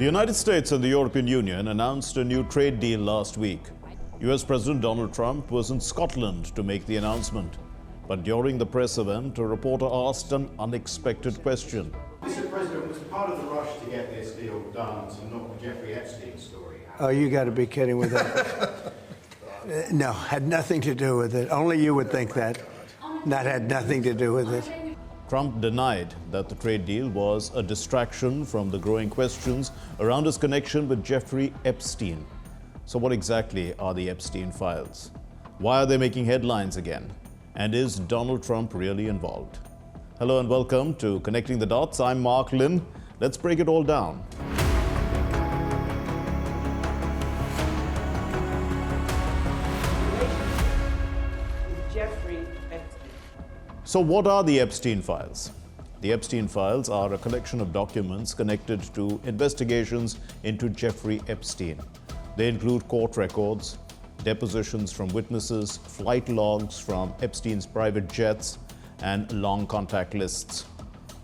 The United States and the European Union announced a new trade deal last week. US President Donald Trump was in Scotland to make the announcement. But during the press event, a reporter asked an unexpected question. Mr. President, was part of the rush to get this deal done to knock the Jeffrey Epstein story out? Oh, you got to be kidding with that. No, had nothing to do with it. Only you would think that. That had nothing to do with it. Trump denied that the trade deal was a distraction from the growing questions around his connection with Jeffrey Epstein. So what exactly are the Epstein Files? Why are they making headlines again? And is Donald Trump really involved? Hello and welcome to Connecting the Dots. I'm Patrick Lynn. Let's break it all down. Jeffrey Epstein. So what are the Epstein Files? The Epstein Files are a collection of documents connected to investigations into Jeffrey Epstein. They include court records, depositions from witnesses, flight logs from Epstein's private jets, and long contact lists.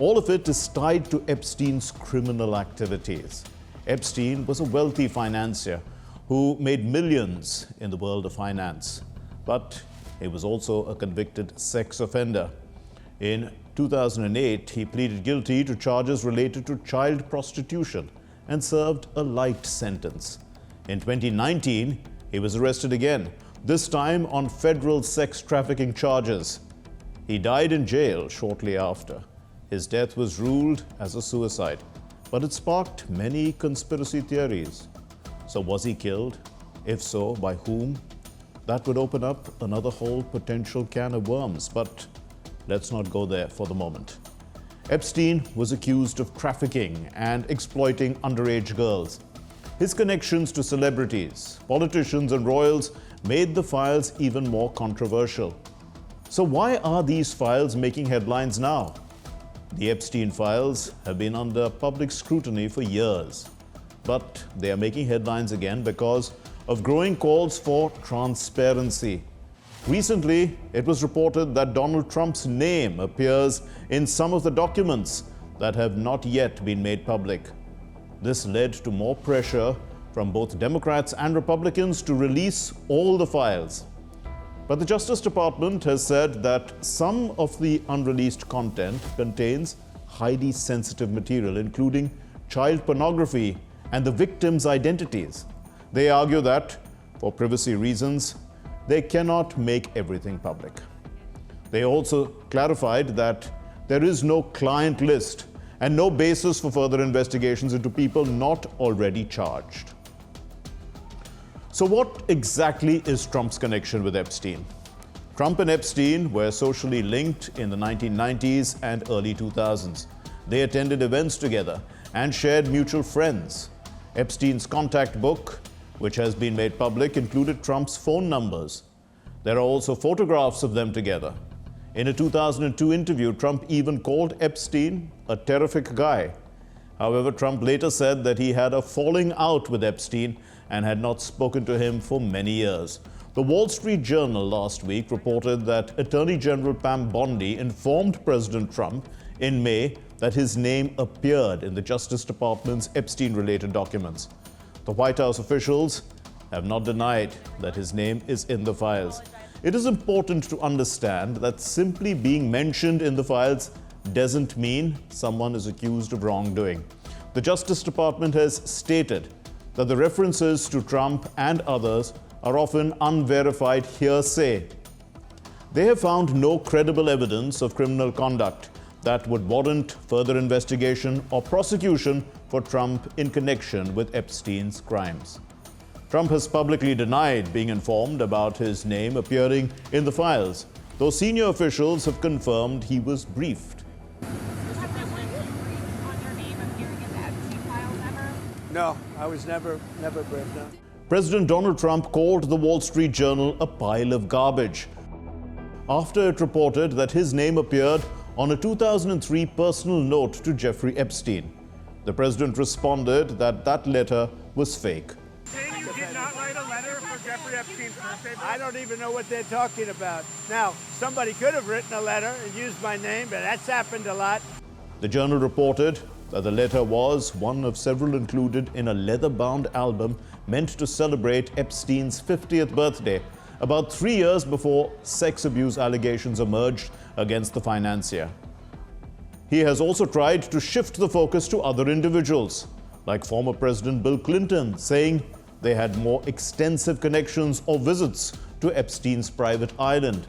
All of it is tied to Epstein's criminal activities. Epstein was a wealthy financier who made millions in the world of finance. But he was also a convicted sex offender. In 2008, he pleaded guilty to charges related to child prostitution and served a light sentence. In 2019, he was arrested again, this time on federal sex trafficking charges. He died in jail shortly after. His death was ruled as a suicide, but it sparked many conspiracy theories. So was he killed? If so, by whom? That would open up another whole potential can of worms, but let's not go there for the moment. Epstein was accused of trafficking and exploiting underage girls. His connections to celebrities, politicians, and royals made the files even more controversial. So why are these files making headlines now? The Epstein Files have been under public scrutiny for years, but they are making headlines again because of growing calls for transparency. Recently, it was reported that Donald Trump's name appears in some of the documents that have not yet been made public. This led to more pressure from both Democrats and Republicans to release all the files. But the Justice Department has said that some of the unreleased content contains highly sensitive material, including child pornography and the victims' identities. They argue that, for privacy reasons, they cannot make everything public. They also clarified that there is no client list and no basis for further investigations into people not already charged. So what exactly is Trump's connection with Epstein? Trump and Epstein were socially linked in the 1990s and early 2000s. They attended events together and shared mutual friends. Epstein's contact book, which has been made public, included Trump's phone numbers. There are also photographs of them together. In a 2002 interview, Trump even called Epstein a terrific guy. However, Trump later said that he had a falling out with Epstein and had not spoken to him for many years. The Wall Street Journal last week reported that Attorney General Pam Bondi informed President Trump in May that his name appeared in the Justice Department's Epstein-related documents. The White House officials have not denied that his name is in the files. It is important to understand that simply being mentioned in the files doesn't mean someone is accused of wrongdoing. The Justice Department has stated that the references to Trump and others are often unverified hearsay. They have found no credible evidence of criminal conduct that would warrant further investigation or prosecution for Trump in connection with Epstein's crimes. Trump has publicly denied being informed about his name appearing in the files, though senior officials have confirmed he was briefed. No, I was never briefed. No. President Donald Trump called the Wall Street Journal a pile of garbage after it reported that his name appeared on a 2003 personal note to Jeffrey Epstein. The president responded that that letter was fake. Saying you did not write a letter for Jeffrey Epstein's birthday? I don't even know what they're talking about. Now, somebody could have written a letter and used my name, but that's happened a lot. The Journal reported that the letter was one of several included in a leather-bound album meant to celebrate Epstein's 50th birthday, about 3 years before sex abuse allegations emerged against the financier. He has also tried to shift the focus to other individuals, like former President Bill Clinton, saying they had more extensive connections or visits to Epstein's private island.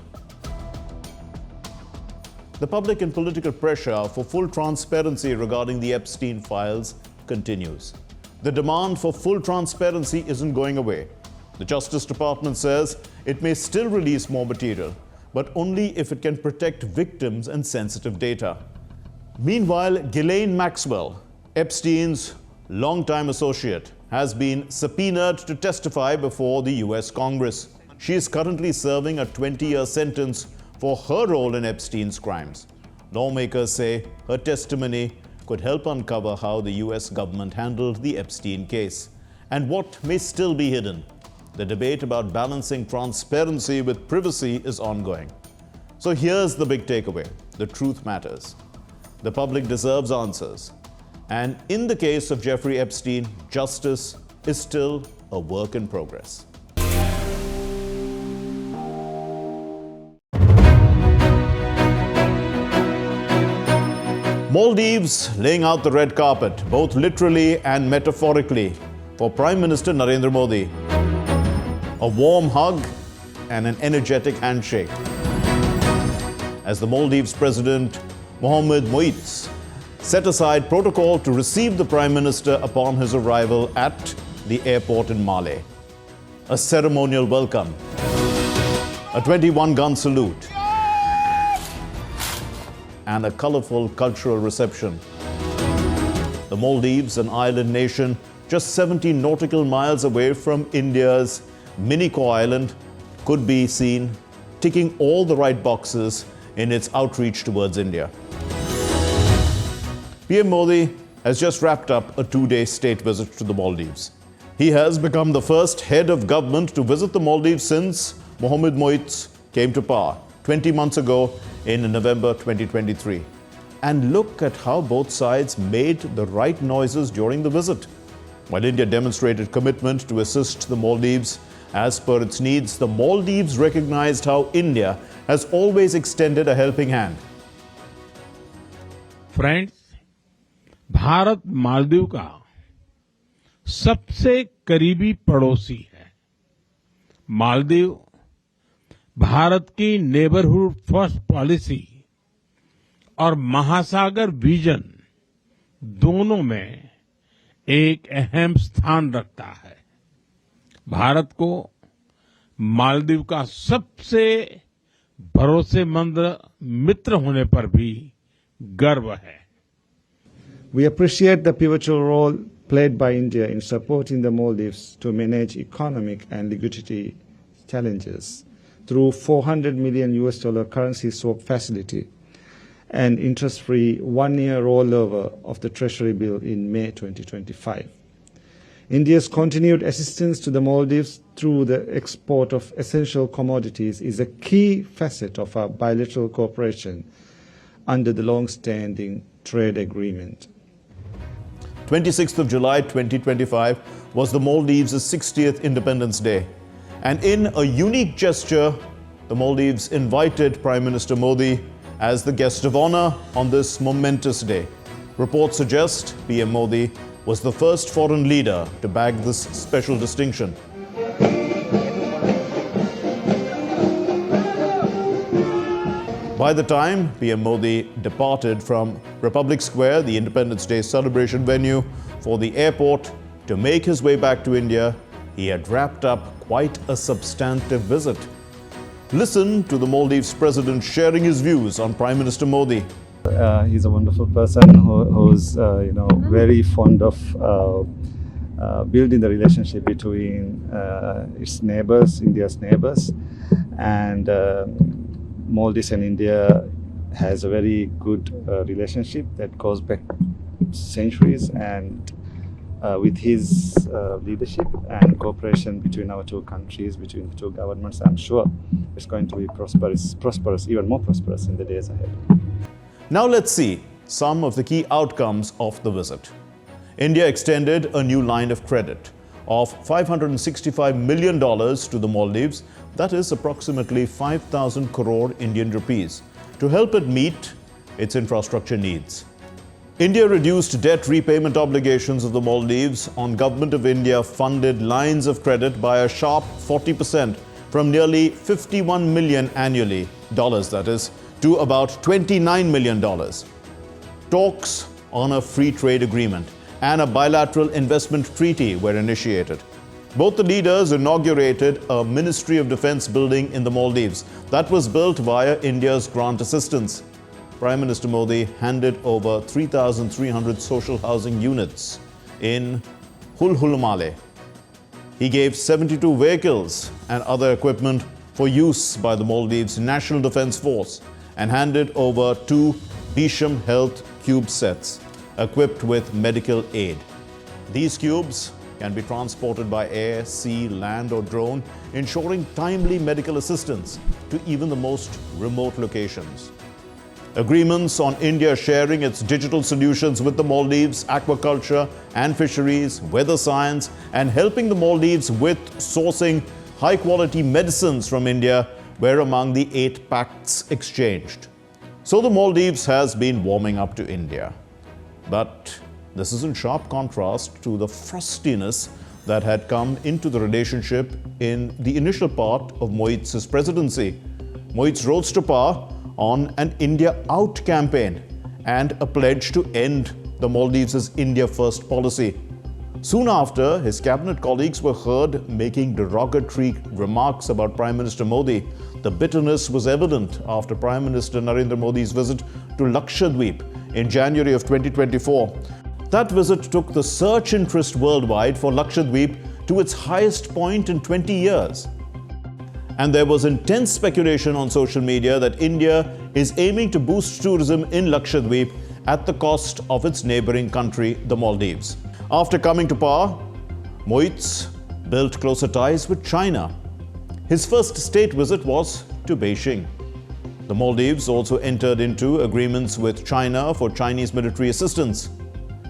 The public and political pressure for full transparency regarding the Epstein files continues. The demand for full transparency isn't going away. The Justice Department says it may still release more material, but only if it can protect victims and sensitive data. Meanwhile, Ghislaine Maxwell, Epstein's longtime associate, has been subpoenaed to testify before the US Congress. She is currently serving a 20-year sentence for her role in Epstein's crimes. Lawmakers say her testimony could help uncover how the US government handled the Epstein case and what may still be hidden. The debate about balancing transparency with privacy is ongoing. So here's the big takeaway: the truth matters. The public deserves answers. And in the case of Jeffrey Epstein, justice is still a work in progress. Maldives laying out the red carpet, both literally and metaphorically, for Prime Minister Narendra Modi. A warm hug and an energetic handshake as the Maldives President Mohammed Moeits set aside protocol to receive the Prime Minister upon his arrival at the airport in Malé. A ceremonial welcome, a 21-gun salute, and a colorful cultural reception. The Maldives, an island nation just 70 nautical miles away from India's Minico Island, could be seen ticking all the right boxes in its outreach towards India. PM Modi has just wrapped up a 2-day state visit to the Maldives. He has become the first head of government to visit the Maldives since Mohammed Moeits came to power 20 months ago in November 2023. And look at how both sides made the right noises during the visit. While India demonstrated commitment to assist the Maldives as per its needs, the Maldives recognized how India has always extended a helping hand. Friends, Bharat Maldives का सबसे करीबी पड़ोसी है। मालदीव भारत की neighbourhood first policy और महासागर vision दोनों में एक अहम स्थान रखता है। भारत को मालदीव का सबसे भरोसेमंद मित्र होने पर भी गर्व है। We appreciate the pivotal role played by India in supporting the Maldives to manage economic and liquidity challenges through $400 million currency swap facility and interest-free 1-year rollover of the Treasury bill in May 2025. India's continued assistance to the Maldives through the export of essential commodities is a key facet of our bilateral cooperation under the long-standing trade agreement. 26th of July 2025 was the Maldives' 60th Independence Day. And in a unique gesture, the Maldives invited Prime Minister Modi as the guest of honor on this momentous day. Reports suggest PM Modi was the first foreign leader to bag this special distinction. By the time PM Modi departed from Republic Square, the Independence Day celebration venue, for the airport to make his way back to India, he had wrapped up quite a substantive visit. Listen to the Maldives president sharing his views on Prime Minister Modi. He's a wonderful person who's very fond of building the relationship between its neighbors, India's neighbors, and Maldives and India has a very good relationship that goes back centuries, and with his leadership and cooperation between our two countries, between the two governments, I'm sure it's going to be prosperous, even more prosperous in the days ahead. Now let's see some of the key outcomes of the visit. India extended a new line of credit of $565 million to the Maldives, that is approximately 5,000 crore Indian rupees, to help it meet its infrastructure needs. India reduced debt repayment obligations of the Maldives on Government of India funded lines of credit by a sharp 40% from nearly $51 million annually, that is, to about $29 million. Talks on a free trade agreement and a bilateral investment treaty were initiated. Both the leaders inaugurated a Ministry of Defense building in the Maldives that was built via India's grant assistance. Prime Minister Modi handed over 3,300 social housing units in Hulhulmale. He gave 72 vehicles and other equipment for use by the Maldives National Defense Force and handed over 2 Bisham Health Cube sets equipped with medical aid. These cubes can be transported by air, sea, land or drone, ensuring timely medical assistance to even the most remote locations. Agreements on India sharing its digital solutions with the Maldives, aquaculture and fisheries, weather science, and helping the Maldives with sourcing high-quality medicines from India were among the 8 pacts exchanged. So the Maldives has been warming up to India. But this is in sharp contrast to the frostiness that had come into the relationship in the initial part of Moitz's presidency. Moitz rose to power on an India Out campaign and a pledge to end the Maldives' India First policy. Soon after, his cabinet colleagues were heard making derogatory remarks about Prime Minister Modi. The bitterness was evident after Prime Minister Narendra Modi's visit to Lakshadweep in January of 2024. That visit took the search interest worldwide for Lakshadweep to its highest point in 20 years. And there was intense speculation on social media that India is aiming to boost tourism in Lakshadweep at the cost of its neighboring country, the Maldives. After coming to power, Moitz built closer ties with China. His first state visit was to Beijing. The Maldives also entered into agreements with China for Chinese military assistance.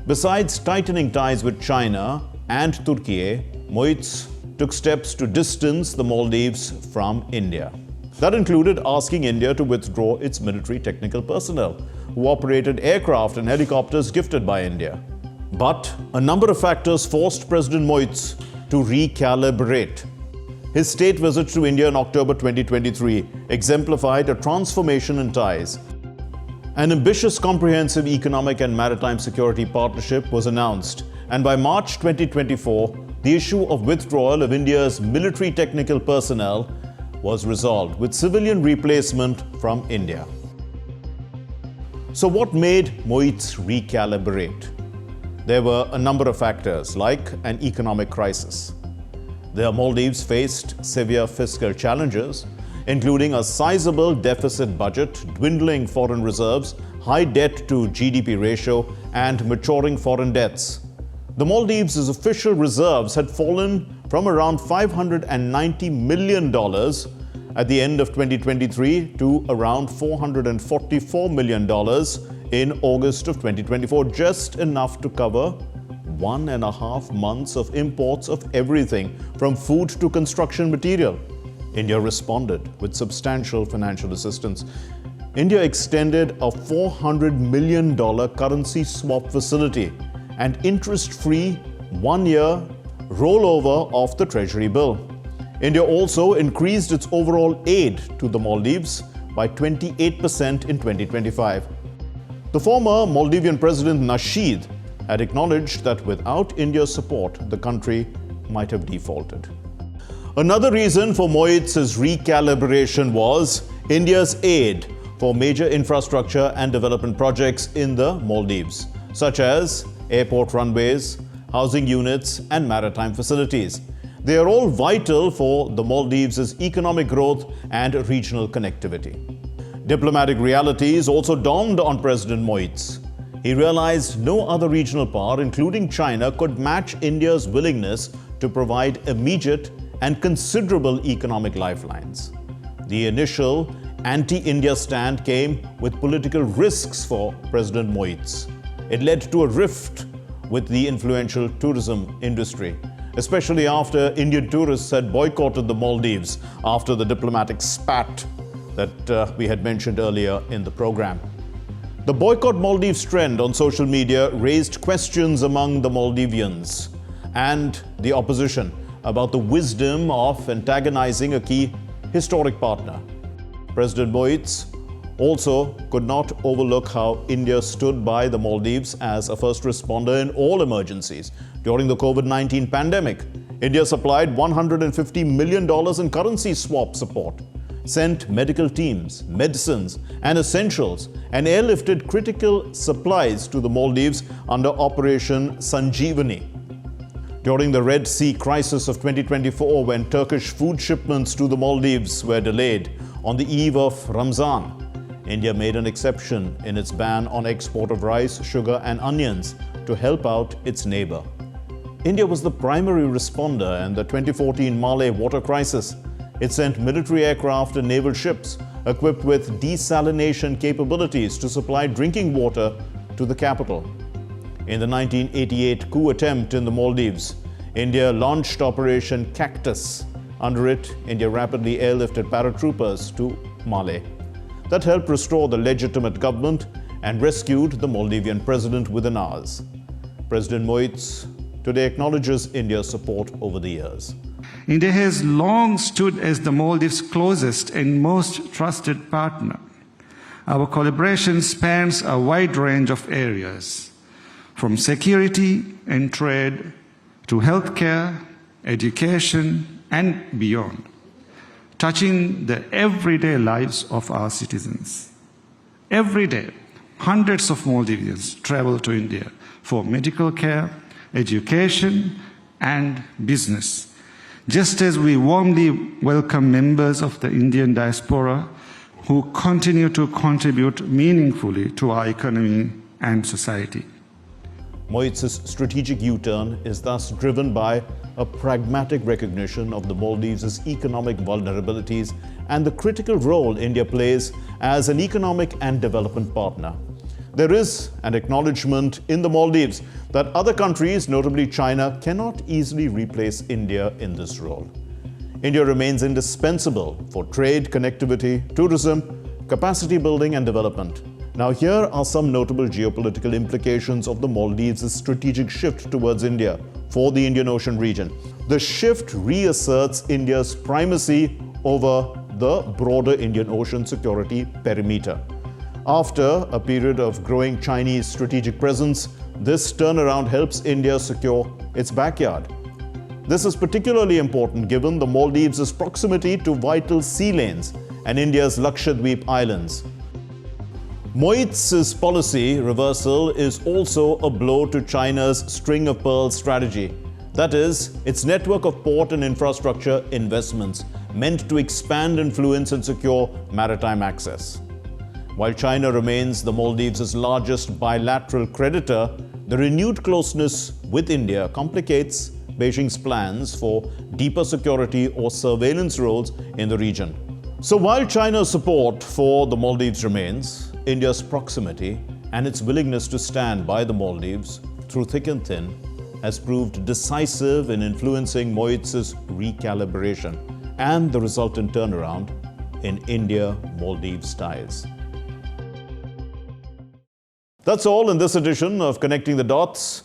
Besides tightening ties with China and Turkey, Moitz took steps to distance the Maldives from India. That included asking India to withdraw its military technical personnel, who operated aircraft and helicopters gifted by India. But a number of factors forced President Moitz to recalibrate. His state visit to India in October 2023 exemplified a transformation in ties. An ambitious, comprehensive economic and maritime security partnership was announced, and by March 2024, the issue of withdrawal of India's military technical personnel was resolved with civilian replacement from India. So what made Moitz recalibrate? There were a number of factors, like an economic crisis. The Maldives faced severe fiscal challenges, including a sizable deficit budget, dwindling foreign reserves, high debt to GDP ratio, and maturing foreign debts. The Maldives' official reserves had fallen from around $590 million at the end of 2023 to around $444 million in August of 2024, just enough to cover 1.5 months of imports of everything from food to construction material. India responded with substantial financial assistance. India extended a $400 million currency swap facility and interest-free 1-year rollover of the Treasury bill. India also increased its overall aid to the Maldives by 28% in 2025. The former Maldivian President Nasheed had acknowledged that without India's support, the country might have defaulted. Another reason for Moitz's recalibration was India's aid for major infrastructure and development projects in the Maldives, such as airport runways, housing units, and maritime facilities. They are all vital for the Maldives' economic growth and regional connectivity. Diplomatic realities also dawned on President Moitz. He realized no other regional power, including China, could match India's willingness to provide immediate and considerable economic lifelines. The initial anti-India stand came with political risks for President Moitz. It led to a rift with the influential tourism industry, especially after Indian tourists had boycotted the Maldives after the diplomatic spat that we had mentioned earlier in the program. The boycott Maldives trend on social media raised questions among the Maldivians and the opposition about the wisdom of antagonizing a key historic partner. President Moitz also could not overlook how India stood by the Maldives as a first responder in all emergencies. During the COVID-19 pandemic, India supplied $150 million in currency swap support, sent medical teams, medicines, and essentials, and airlifted critical supplies to the Maldives under Operation Sanjeevani. During the Red Sea crisis of 2024, when Turkish food shipments to the Maldives were delayed on the eve of Ramzan, India made an exception in its ban on export of rice, sugar, and onions to help out its neighbor. India was the primary responder in the 2014 Malé water crisis. It sent military aircraft and naval ships equipped with desalination capabilities to supply drinking water to the capital. In the 1988 coup attempt in the Maldives, India launched Operation Cactus. Under it, India rapidly airlifted paratroopers to Malé. That helped restore the legitimate government and rescued the Maldivian president within hours. President Moitz today acknowledges India's support over the years. India has long stood as the Maldives' closest and most trusted partner. Our collaboration spans a wide range of areas, from security and trade to healthcare, education, and beyond, touching the everyday lives of our citizens. Every day, hundreds of Maldivians travel to India for medical care, education, and business, just as we warmly welcome members of the Indian diaspora who continue to contribute meaningfully to our economy and society. Moitz's strategic U-turn is thus driven by a pragmatic recognition of the Maldives' economic vulnerabilities and the critical role India plays as an economic and development partner. There is an acknowledgement in the Maldives that other countries, notably China, cannot easily replace India in this role. India remains indispensable for trade, connectivity, tourism, capacity building, and development. Now, here are some notable geopolitical implications of the Maldives' strategic shift towards India for the Indian Ocean region. The shift reasserts India's primacy over the broader Indian Ocean security perimeter. After a period of growing Chinese strategic presence, this turnaround helps India secure its backyard. This is particularly important given the Maldives' proximity to vital sea lanes and India's Lakshadweep Islands. Moitz's policy reversal is also a blow to China's string of pearls strategy. That is, its network of port and infrastructure investments meant to expand influence and secure maritime access. While China remains the Maldives' largest bilateral creditor, the renewed closeness with India complicates Beijing's plans for deeper security or surveillance roles in the region. So while China's support for the Maldives remains, India's proximity and its willingness to stand by the Maldives through thick and thin has proved decisive in influencing Moitz's recalibration and the resultant turnaround in India-Maldives ties. That's all in this edition of Connecting the Dots.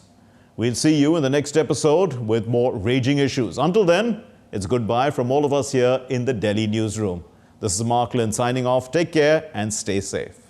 We'll see you in the next episode with more raging issues. Until then, it's goodbye from all of us here in the Delhi newsroom. This is Mark Lynn signing off. Take care and stay safe.